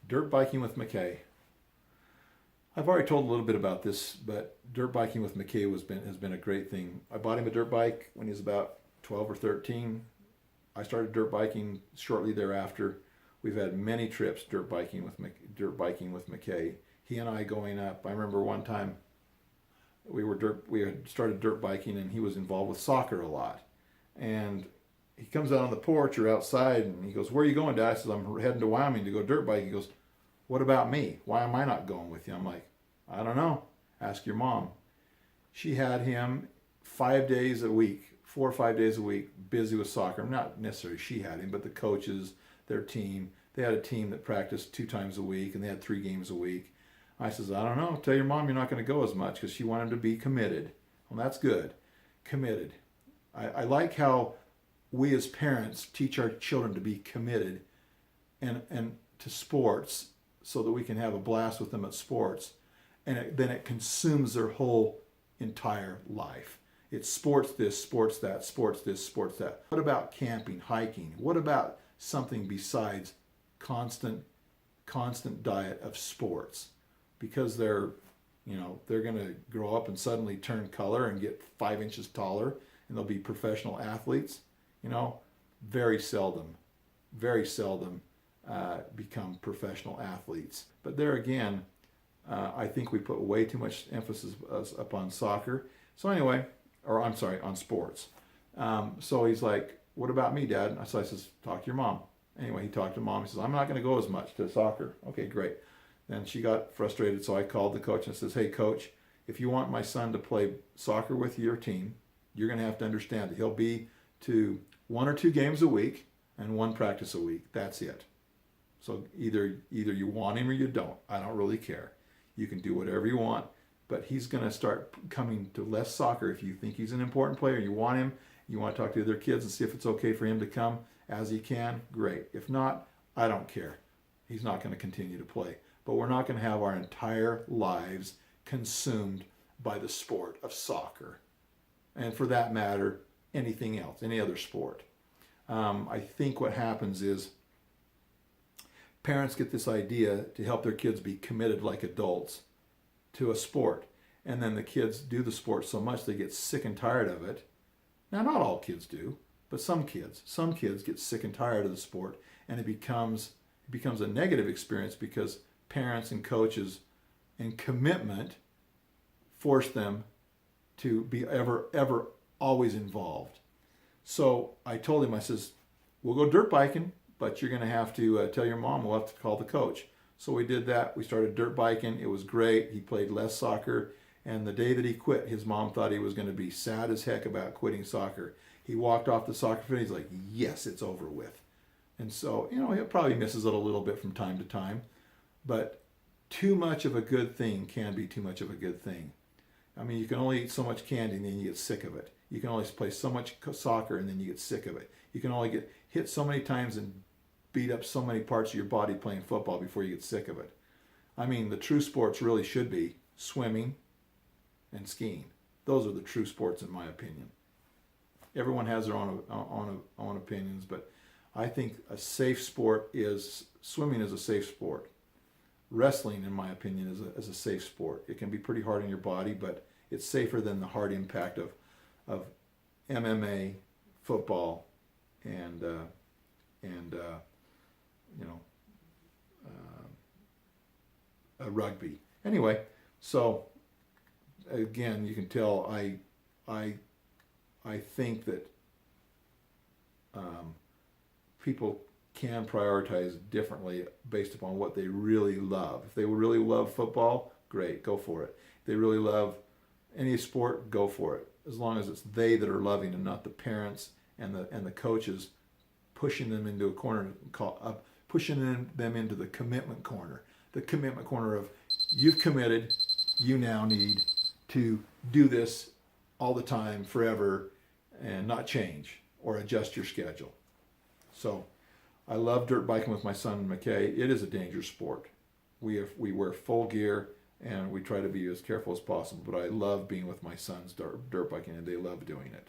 Dirt biking with McKay. I've already told a little bit about this, but dirt biking with McKay has been a great thing. I bought him a dirt bike when he was about 12 or 13. I started dirt biking shortly thereafter. We've had many trips dirt biking with McKay. He and I going up. I remember one time we had started dirt biking, and he was involved with soccer a lot. And he comes out on the porch or outside, and he goes, "Where are you going, Dad?" I says, "I'm heading to Wyoming to go dirt bike." He goes, "What about me? Why am I not going with you?" I'm like, "I don't know. Ask your mom." She had him 5 days a week, 4 or 5 days a week, busy with soccer. Not necessarily she had him, but the coaches, their team. They had a team that practiced 2 times a week, and they had 3 games a week. I says, "I don't know. Tell your mom you're not going to go as much," because she wanted to be committed. Well, that's good. Committed. I like how we as parents teach our children to be committed and to sports so that we can have a blast with them at sports. And then it consumes their whole entire life. It's sports this, sports that, sports this, sports that. What about camping, hiking? What about something besides constant diet of sports? Because they're going to grow up and suddenly turn color and get 5 inches taller, and they'll be professional athletes. Very seldom become professional athletes. But there again, I think we put way too much emphasis upon soccer. So anyway, on sports. So he's like, "What about me, Dad?" So I says, "Talk to your mom." Anyway, he talked to mom. He says, "I'm not going to go as much to soccer." Okay, great. Then she got frustrated, so I called the coach and says, "Hey, coach, if you want my son to play soccer with your team, you're going to have to understand that he'll be to 1 or 2 games a week and 1 practice a week. That's it. So either you want him or you don't. I don't really care. You can do whatever you want, but he's going to start coming to less soccer. If you think he's an important player, you want him, you want to talk to other kids and see if it's okay for him to come as he can, great. If not, I don't care. He's not going to continue to play. But we're not going to have our entire lives consumed by the sport of soccer. And for that matter, anything else, any other sport. I think what happens is parents get this idea to help their kids be committed like adults to a sport. And then the kids do the sport so much they get sick and tired of it. Now, not all kids do, but some kids. Some kids get sick and tired of the sport, and it becomes a negative experience because parents and coaches and commitment force them to be ever always involved. So I told him, I says, "We'll go dirt biking, but you're going to have to tell your mom. We'll have to call the coach." So we did that. We started dirt biking. It was great. He played less soccer. And the day that he quit, his mom thought he was going to be sad as heck about quitting soccer. He walked off the soccer field. He's like, "Yes, it's over with." And so, he probably misses it a little bit from time to time. But too much of a good thing can be too much of a good thing. I mean, you can only eat so much candy and then you get sick of it. You can only play so much soccer and then you get sick of it. You can only get hit so many times and beat up so many parts of your body playing football before you get sick of it. I mean, the true sports really should be swimming and skiing. Those are the true sports in my opinion. Everyone has their own opinions, but I think a safe sport is swimming is a safe sport. Wrestling, in my opinion, is a safe sport. It can be pretty hard on your body, but it's safer than the hard impact of MMA, football, and rugby. Anyway, so again, you can tell I think that people can prioritize differently based upon what they really love. If they really love football, great, go for it. If they really love any sport, go for it. As long as it's they that are loving and not the parents and the coaches pushing them into a corner, pushing them into the commitment corner. The commitment corner of, you've committed, you now need to do this all the time, forever, and not change or adjust your schedule. So I love dirt biking with my son McKay. It is a dangerous sport. We wear full gear and we try to be as careful as possible, but I love being with my sons dirt biking, and they love doing it.